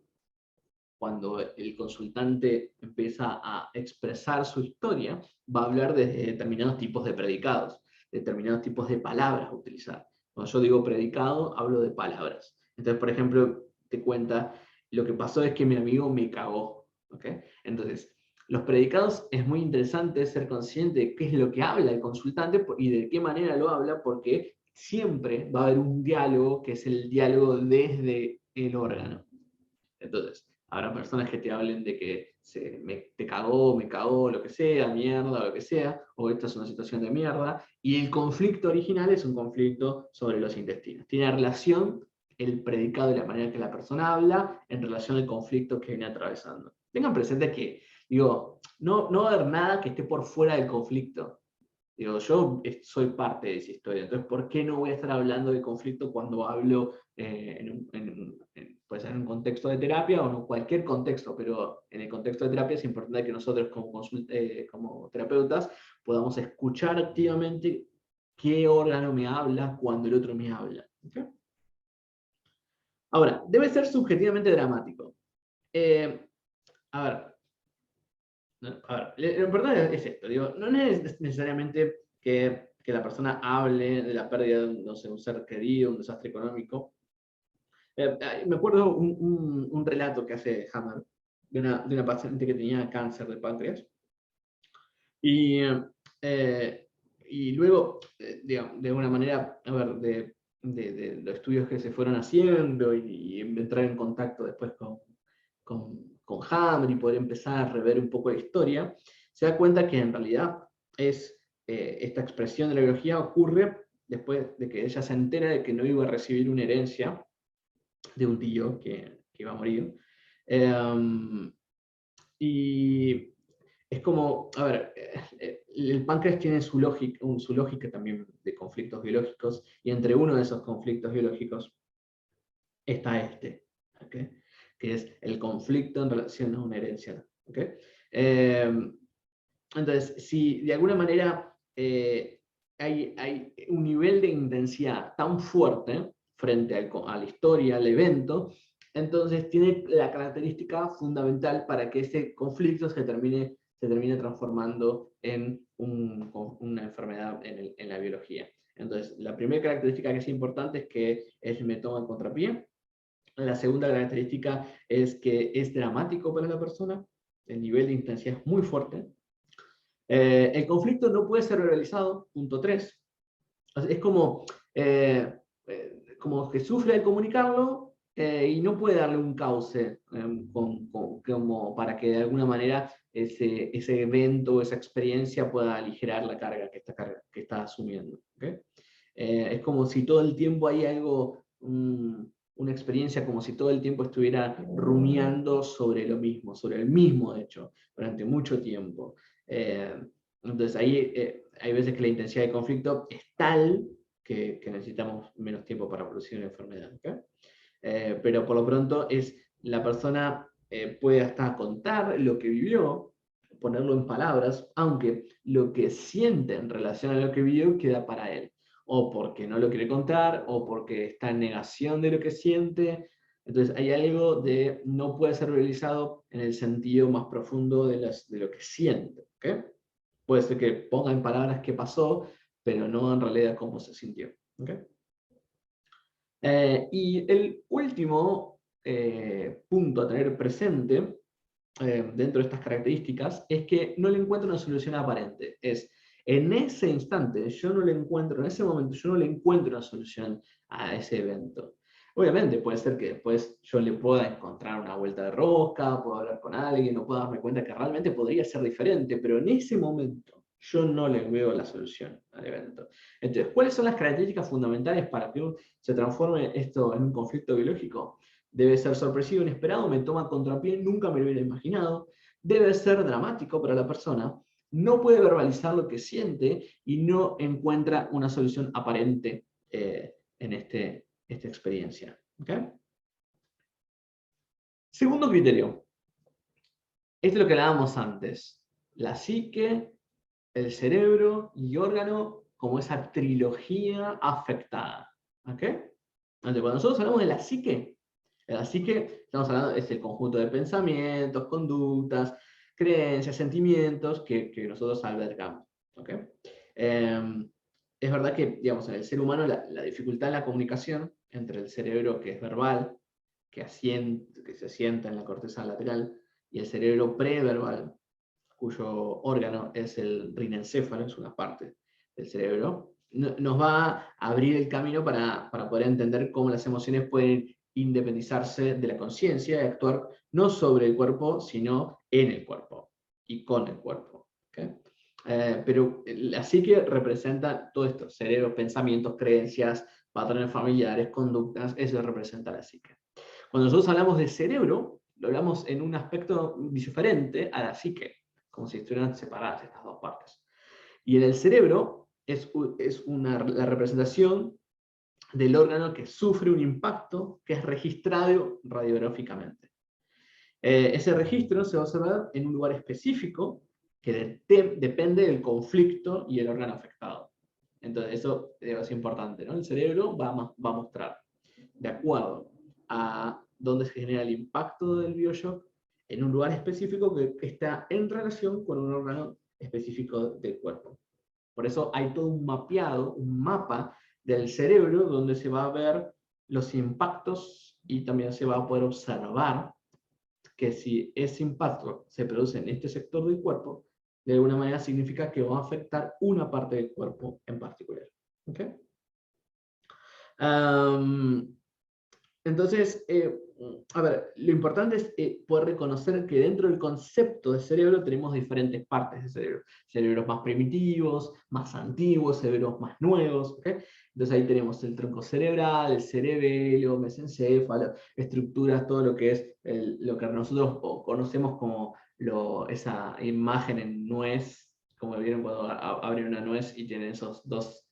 cuando el consultante empieza a expresar su historia, va a hablar de determinados tipos de predicados, determinados tipos de palabras a utilizar. Cuando yo digo predicado, hablo de palabras. Entonces, por ejemplo, te cuenta, lo que pasó es que mi amigo me cagó. ¿Okay? Entonces, los predicados es muy interesante ser consciente de qué es lo que habla el consultante y de qué manera lo habla, porque siempre va a haber un diálogo que es el diálogo desde el órgano. Entonces, habrá personas que te hablen de que te cagó, me cagó, lo que sea, mierda, lo que sea, o esta es una situación de mierda, y el conflicto original es un conflicto sobre los intestinos. Tiene relación el predicado y la manera que la persona habla en relación al conflicto que viene atravesando. Tengan presente que, digo, no va a haber nada que esté por fuera del conflicto. Digo, yo soy parte de esa historia, entonces, ¿por qué no voy a estar hablando de conflicto cuando hablo puede ser en un contexto de terapia o en cualquier contexto, pero en el contexto de terapia es importante que nosotros como terapeutas podamos escuchar activamente qué órgano me habla cuando el otro me habla. ¿Okay? Ahora, debe ser subjetivamente dramático. A ver, lo importante es esto, digo, no es necesariamente que la persona hable de la pérdida de no sé, un ser querido, un desastre económico. Me acuerdo un relato que hace Hammer de una paciente que tenía cáncer de páncreas. Y, y luego, digamos, de una manera, a ver, de los estudios que se fueron haciendo y entrar en contacto después con Hammer y poder empezar a rever un poco la historia, se da cuenta que en realidad esta expresión de la biología ocurre después de que ella se entera de que no iba a recibir una herencia de un tío que iba a morir. Y es como, a ver, el páncreas tiene su lógica también de conflictos biológicos, y entre uno de esos conflictos biológicos está ¿okay? Que es el conflicto en relación a una herencia. ¿Okay? Entonces, si de alguna manera hay un nivel de intensidad tan fuerte frente a la historia, al evento, entonces tiene la característica fundamental para que ese conflicto se termine transformando en una enfermedad en la biología. Entonces, la primera característica que es importante es que es me toma el contrapié. La segunda característica es que es dramático para la persona, el nivel de intensidad es muy fuerte. El conflicto no puede ser verbalizado, punto 3. Es como que sufre al comunicarlo y no puede darle un cauce como para que de alguna manera ese evento, esa experiencia pueda aligerar la carga que está asumiendo. ¿Okay? Es como si todo el tiempo hay algo, una experiencia como si todo el tiempo estuviera rumiando sobre lo mismo, sobre el mismo hecho, durante mucho tiempo. Entonces ahí hay veces que la intensidad de conflicto es tal que necesitamos menos tiempo para producir una enfermedad. ¿Okay? Pero por lo pronto la persona puede hasta contar lo que vivió, ponerlo en palabras, aunque lo que siente en relación a lo que vivió queda para él. O porque no lo quiere contar, o porque está en negación de lo que siente. Entonces hay algo de no puede ser realizado en el sentido más profundo de lo que siente. ¿Okay? Puede ser que ponga en palabras qué pasó, pero no en realidad cómo se sintió. ¿Okay? Y el último punto a tener presente dentro de estas características es que no le encuentro una solución aparente. En ese instante, yo no le encuentro, en ese momento, yo no le encuentro una solución a ese evento. Obviamente puede ser que después yo le pueda encontrar una vuelta de rosca, pueda hablar con alguien, o pueda darme cuenta que realmente podría ser diferente, pero en ese momento yo no le veo la solución al evento. Entonces, ¿cuáles son las características fundamentales para que se transforme esto en un conflicto biológico? Debe ser sorpresivo, inesperado, me toma contrapié, nunca me lo hubiera imaginado. Debe ser dramático para la persona, no puede verbalizar lo que siente y no encuentra una solución aparente en esta experiencia. ¿Okay? Segundo criterio. Esto es lo que hablábamos antes. La psique, el cerebro y órgano como esa trilogía afectada. ¿Okay? Entonces, cuando nosotros hablamos de la psique, estamos hablando, es el conjunto de pensamientos, conductas, creencias, sentimientos que nosotros albergamos. ¿Okay? Es verdad que, digamos, en el ser humano la dificultad en la comunicación entre el cerebro que es verbal, que se asienta en la corteza lateral, y el cerebro preverbal, cuyo órgano es el rinencéfalo, es una parte del cerebro, nos va a abrir el camino para poder entender cómo las emociones pueden independizarse de la conciencia y actuar no sobre el cuerpo, sino en el cuerpo y con el cuerpo. ¿Okay? Pero la psique representa todo esto, cerebro, pensamientos, creencias, patrones familiares, conductas, eso representa la psique. Cuando nosotros hablamos de cerebro, lo hablamos en un aspecto diferente a la psique, como si estuvieran separadas estas dos partes. Y en el cerebro es la representación del órgano que sufre un impacto que es registrado radiográficamente. Ese registro se va a observar en un lugar específico que depende del conflicto y el órgano afectado. Entonces eso es importante, ¿no? El cerebro va a mostrar, de acuerdo a dónde se genera el impacto del bioshock, en un lugar específico que está en relación con un órgano específico del cuerpo. Por eso hay todo un mapeado, un mapa del cerebro donde se va a ver los impactos y también se va a poder observar que si ese impacto se produce en este sector del cuerpo, de alguna manera significa que va a afectar una parte del cuerpo en particular. ¿Okay? Entonces, a ver, lo importante es poder reconocer que dentro del concepto de cerebro tenemos diferentes partes de cerebro. Cerebros más primitivos, más antiguos, cerebros más nuevos. ¿Okay? Entonces ahí tenemos el tronco cerebral, el cerebelo, mesencéfalo, estructuras, todo lo que es lo que nosotros conocemos como esa imagen en nuez, como vieron cuando abren una nuez y tienen esas dos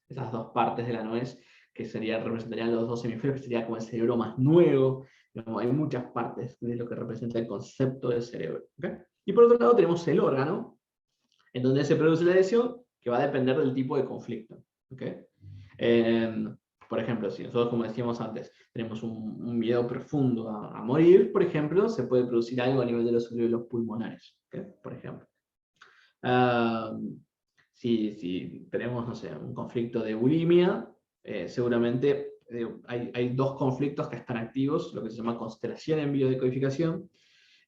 partes de la nuez, que representarían los dos hemisferios, que sería como el cerebro más nuevo. Digamos, hay muchas partes de lo que representa el concepto del cerebro. ¿Okay? Y por otro lado tenemos el órgano, en donde se produce la lesión, que va a depender del tipo de conflicto. ¿Okay? Por ejemplo, si nosotros, como decíamos antes, tenemos un miedo profundo a morir, por ejemplo, se puede producir algo a nivel de los alvéolos pulmonares, ¿okay? Por ejemplo. Si tenemos, no sé, un conflicto de bulimia, seguramente hay dos conflictos que están activos, lo que se llama constelación en biodecodificación,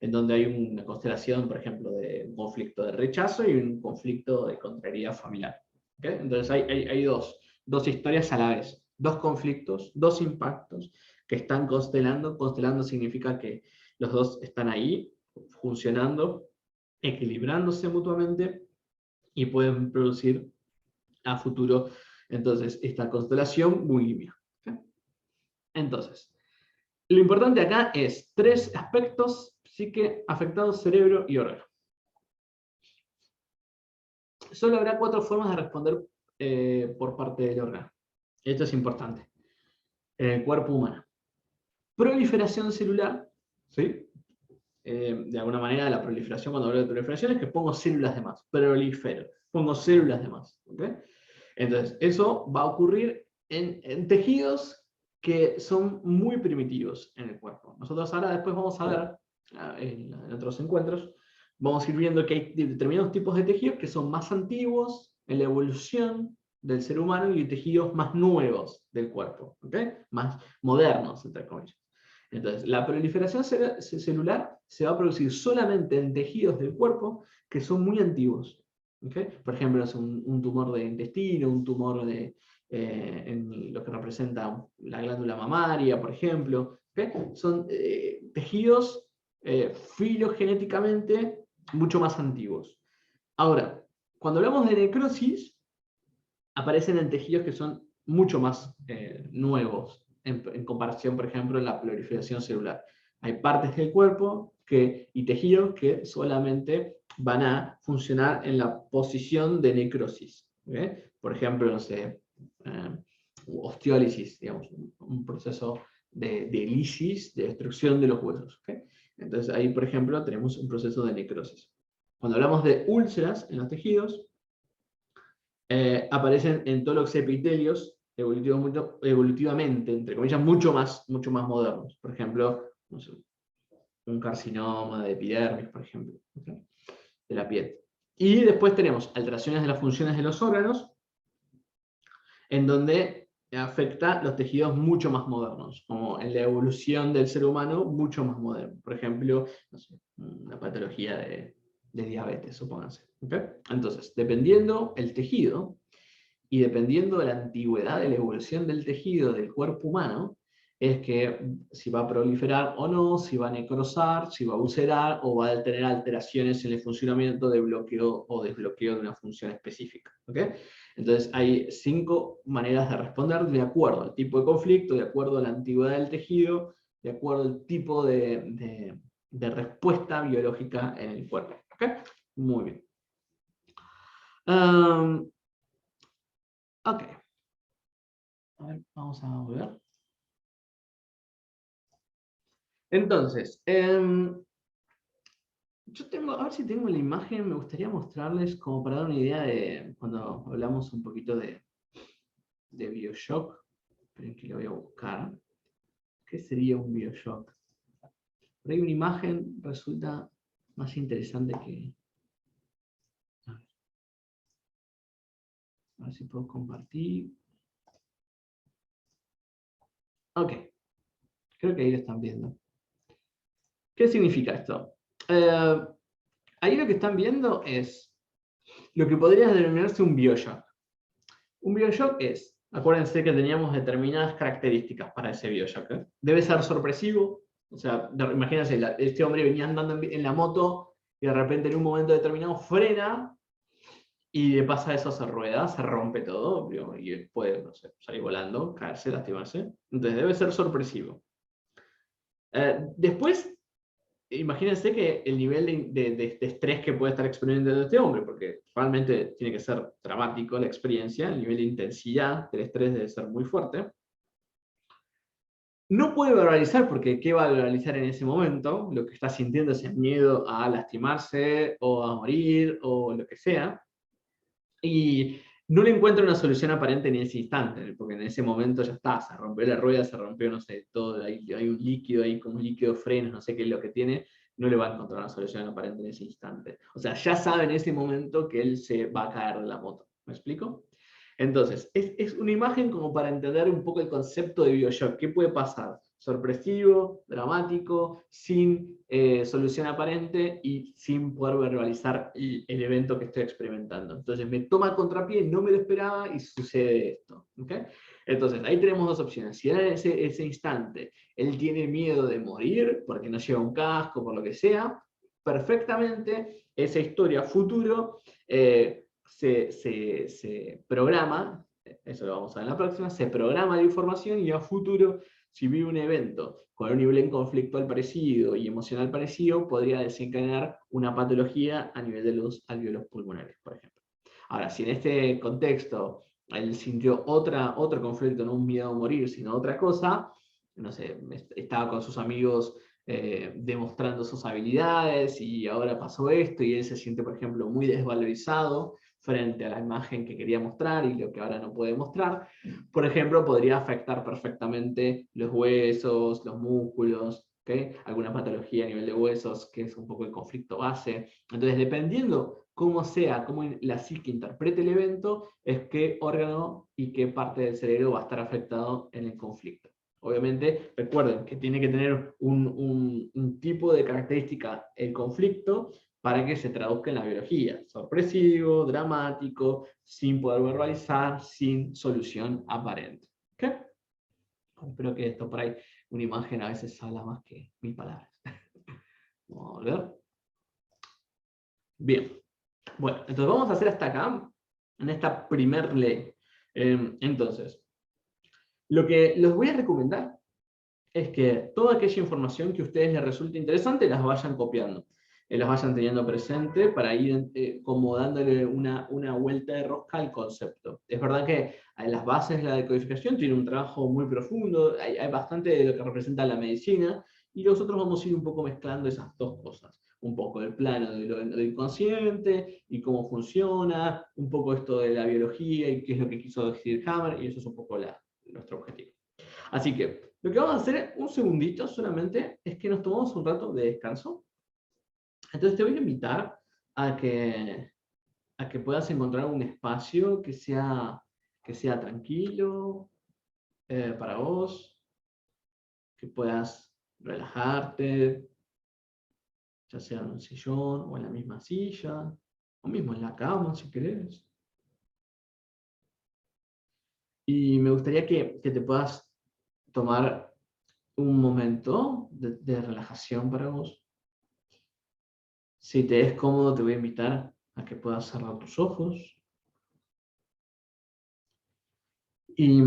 en donde hay una constelación, por ejemplo, de un conflicto de rechazo y un conflicto de contrariedad familiar. ¿Okay? Entonces hay dos historias a la vez, dos conflictos, dos impactos que están constelando. Constelando significa que los dos están ahí, funcionando, equilibrándose mutuamente y pueden producir a futuro, entonces, esta constelación bulimia. ¿Okay? Entonces, lo importante acá es 3 aspectos: psique, afectados, cerebro y órgano. Solo habrá 4 formas de responder por parte del órgano. Esto es importante. En el cuerpo humano. Proliferación celular, ¿sí? De alguna manera, la proliferación, cuando hablo de proliferación, es que pongo células de más. Prolifero. Pongo células de más. ¿Okay? Entonces, eso va a ocurrir en tejidos que son muy primitivos en el cuerpo. Nosotros ahora después vamos a ver, en otros encuentros, vamos a ir viendo que hay determinados tipos de tejidos que son más antiguos en la evolución del ser humano y tejidos más nuevos del cuerpo, ¿okay? Más modernos, entre comillas. Entonces, la proliferación celular se va a producir solamente en tejidos del cuerpo que son muy antiguos. ¿Okay? Por ejemplo, es un tumor de intestino, un tumor en lo que representa la glándula mamaria, por ejemplo. ¿Okay? Son tejidos filogenéticamente mucho más antiguos. Ahora, cuando hablamos de necrosis, aparecen en tejidos que son mucho más nuevos en comparación, por ejemplo, en la proliferación celular. Hay partes del cuerpo y tejidos que solamente van a funcionar en la posición de necrosis. ¿Okay? Por ejemplo, no sé, osteólisis, digamos, un proceso de lisis, de destrucción de los huesos. ¿Okay? Entonces ahí, por ejemplo, tenemos un proceso de necrosis. Cuando hablamos de úlceras en los tejidos, aparecen en todos los epitelios evolutivamente, entre comillas, mucho más modernos. Por ejemplo, no sé, un carcinoma de epidermis, por ejemplo, ¿okay? De la piel. Y después tenemos alteraciones de las funciones de los órganos, en donde afecta los tejidos mucho más modernos, como en la evolución del ser humano mucho más moderno. Por ejemplo, no sé, una patología de diabetes, supónganse. ¿Okay? Entonces, dependiendo el tejido, y dependiendo de la antigüedad de la evolución del tejido del cuerpo humano, es que si va a proliferar o no, si va a necrosar, si va a ulcerar o va a tener alteraciones en el funcionamiento de bloqueo o desbloqueo de una función específica. ¿Okay? Entonces hay 5 maneras de responder de acuerdo al tipo de conflicto, de acuerdo a la antigüedad del tejido, de acuerdo al tipo de respuesta biológica en el cuerpo. ¿Okay? Muy bien. Ok. A ver, vamos a ver. Entonces, yo tengo, a ver si tengo la imagen, me gustaría mostrarles como para dar una idea de cuando hablamos un poquito de BioShock. Esperen que lo voy a buscar. ¿Qué sería un Bioshock? Por ahí una imagen resulta más interesante que... A ver si puedo compartir. Ok, creo que ahí lo están viendo. ¿Qué significa esto? Ahí lo que están viendo es lo que podría denominarse un Bioshock. Un Bioshock es, acuérdense que teníamos determinadas características para ese Bioshock. Debe ser sorpresivo, o sea, imagínense, este hombre venía andando en la moto y de repente en un momento determinado frena y le pasa eso, se rueda, se rompe todo y puede, no sé, salir volando, caerse, lastimarse. Entonces debe ser sorpresivo. Después, imagínense que el nivel de estrés que puede estar experimentando este hombre, porque realmente tiene que ser dramático la experiencia, el nivel de intensidad del estrés debe ser muy fuerte. No puede verbalizar, porque ¿qué va a verbalizar en ese momento? Lo que está sintiendo es el miedo a lastimarse, o a morir, o lo que sea. Y no le encuentra una solución aparente en ese instante, porque en ese momento ya está, se rompió la rueda, se rompió, no sé, todo, hay un líquido ahí, como un líquido freno, no sé qué es lo que tiene, no le va a encontrar una solución aparente en ese instante. O sea, ya sabe en ese momento que él se va a caer de la moto. ¿Me explico? Entonces, es una imagen como para entender un poco el concepto de Bioshock. ¿Qué puede pasar? Sorpresivo, dramático, sin solución aparente y sin poder verbalizar el evento que estoy experimentando. Entonces me toma contrapié, no me lo esperaba y sucede esto. ¿Okay? Entonces ahí tenemos dos opciones. Si en ese instante él tiene miedo de morir porque no lleva un casco, por lo que sea, perfectamente esa historia futuro se programa, eso lo vamos a ver en la próxima, se programa la información y a futuro, si vive un evento con un nivel conflictual parecido y emocional parecido, podría desencadenar una patología a nivel de los alvéolos pulmonares, por ejemplo. Ahora, si en este contexto él sintió otro conflicto, no un miedo a morir, sino otra cosa, no sé, estaba con sus amigos demostrando sus habilidades y ahora pasó esto y él se siente, por ejemplo, muy desvalorizado frente a la imagen que quería mostrar y lo que ahora no puede mostrar, por ejemplo, podría afectar perfectamente los huesos, los músculos, ¿okay? Alguna patología a nivel de huesos, que es un poco el conflicto base. Entonces, dependiendo cómo sea, cómo la psique interprete el evento, es qué órgano y qué parte del cerebro va a estar afectado en el conflicto. Obviamente, recuerden que tiene que tener un tipo de característica el conflicto para que se traduzca en la biología. Sorpresivo, dramático, sin poder verbalizar, sin solución aparente. ¿Okay? Espero que esto por ahí, una imagen a veces habla más que 1000 palabras. Vamos a ver. Bien. Bueno, entonces vamos a hacer hasta acá, en esta primer ley. Entonces, lo que les voy a recomendar es que toda aquella información que a ustedes les resulte interesante las vayan copiando, las vayan teniendo presente para ir como dándole una vuelta de rosca al concepto. Es verdad que las bases de la decodificación tienen un trabajo muy profundo, hay bastante de lo que representa la medicina, y nosotros vamos a ir un poco mezclando esas dos cosas. Un poco el plano de lo inconsciente y cómo funciona, un poco esto de la biología y qué es lo que quiso decir Hammer, y eso es un poco nuestro objetivo. Así que lo que vamos a hacer un segundito solamente es que nos tomamos un rato de descanso. Entonces te voy a invitar a que puedas encontrar un espacio que sea tranquilo para vos, que puedas relajarte, ya sea en un sillón o en la misma silla, o mismo en la cama si querés. Y me gustaría que te puedas tomar un momento de relajación para vos. Si te es cómodo, te voy a invitar a que puedas cerrar tus ojos y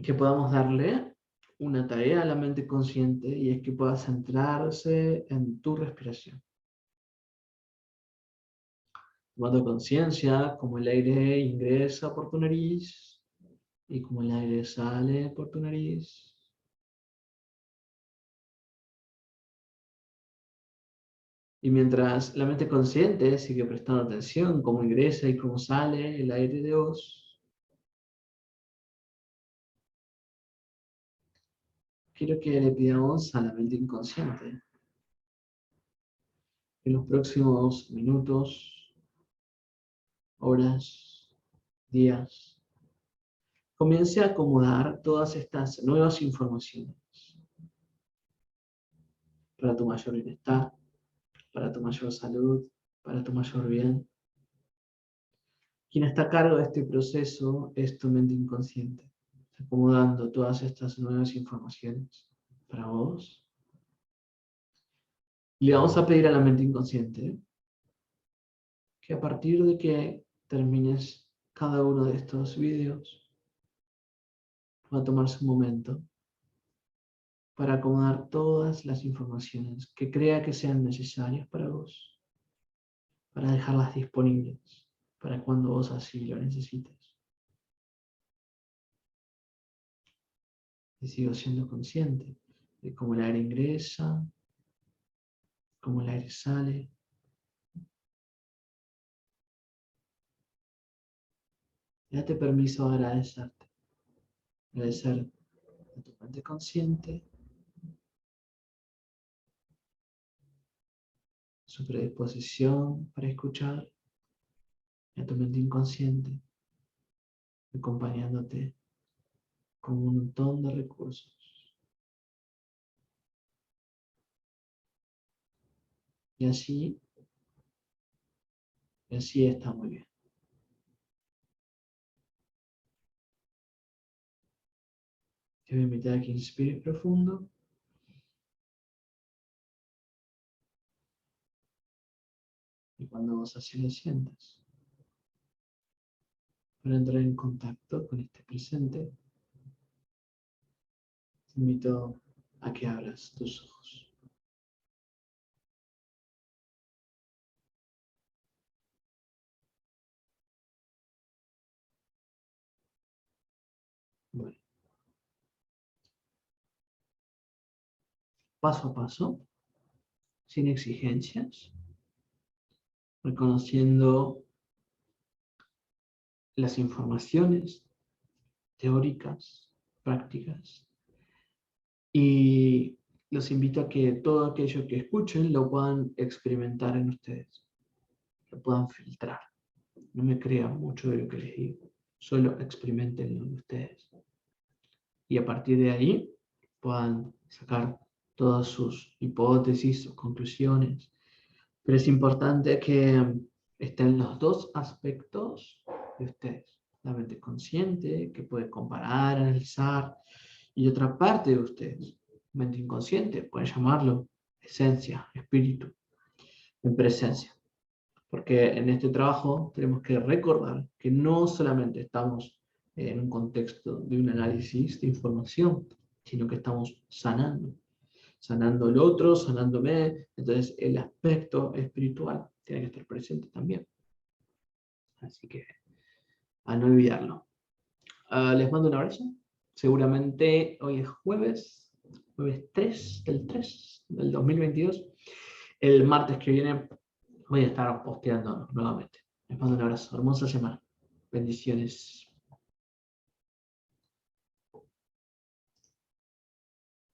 que podamos darle una tarea a la mente consciente, y es que puedas centrarse en tu respiración. Tomando conciencia cómo el aire ingresa por tu nariz y cómo el aire sale por tu nariz. Y mientras la mente consciente sigue prestando atención cómo ingresa y cómo sale el aire de vos, quiero que le pidamos a la mente inconsciente en los próximos minutos, horas, días, comience a acomodar todas estas nuevas informaciones para tu mayor bienestar, para tu mayor salud, para tu mayor bien. Quien está a cargo de este proceso es tu mente inconsciente, acomodando todas estas nuevas informaciones para vos. Le vamos a pedir a la mente inconsciente que a partir de que termines cada uno de estos vídeos, va a tomarse un momento para acomodar todas las informaciones que crea que sean necesarias para vos, para dejarlas disponibles para cuando vos así lo necesites. Y sigo siendo consciente de cómo el aire ingresa, cómo el aire sale. Date permiso a agradecerte. Agradecer a tu mente consciente, su predisposición para escuchar, y a tu mente inconsciente, acompañándote con un montón de recursos. Y así está muy bien. Te voy a invitar a que inspires profundo. Y cuando vos así lo sientas, para entrar en contacto con este presente, te invito a que abras tus ojos. Bueno, paso a paso, sin exigencias, reconociendo las informaciones teóricas, prácticas, y los invito a que todo aquello que escuchen lo puedan experimentar en ustedes, lo puedan filtrar. No me crean mucho de lo que les digo, solo experimentenlo en ustedes. Y a partir de ahí puedan sacar todas sus hipótesis, sus conclusiones. Pero es importante que estén los dos aspectos de ustedes. La mente consciente, que puede comparar, analizar, y otra parte de ustedes, mente inconsciente, pueden llamarlo esencia, espíritu, en presencia. Porque en este trabajo tenemos que recordar que no solamente estamos en un contexto de un análisis de información, sino que estamos sanando el otro, sanándome. Entonces el aspecto espiritual tiene que estar presente también. Así que a no olvidarlo. Les mando un abrazo. Seguramente hoy es jueves 3 del 2022. El martes que viene voy a estar posteando nuevamente. Les mando un abrazo. Hermosa semana. Bendiciones.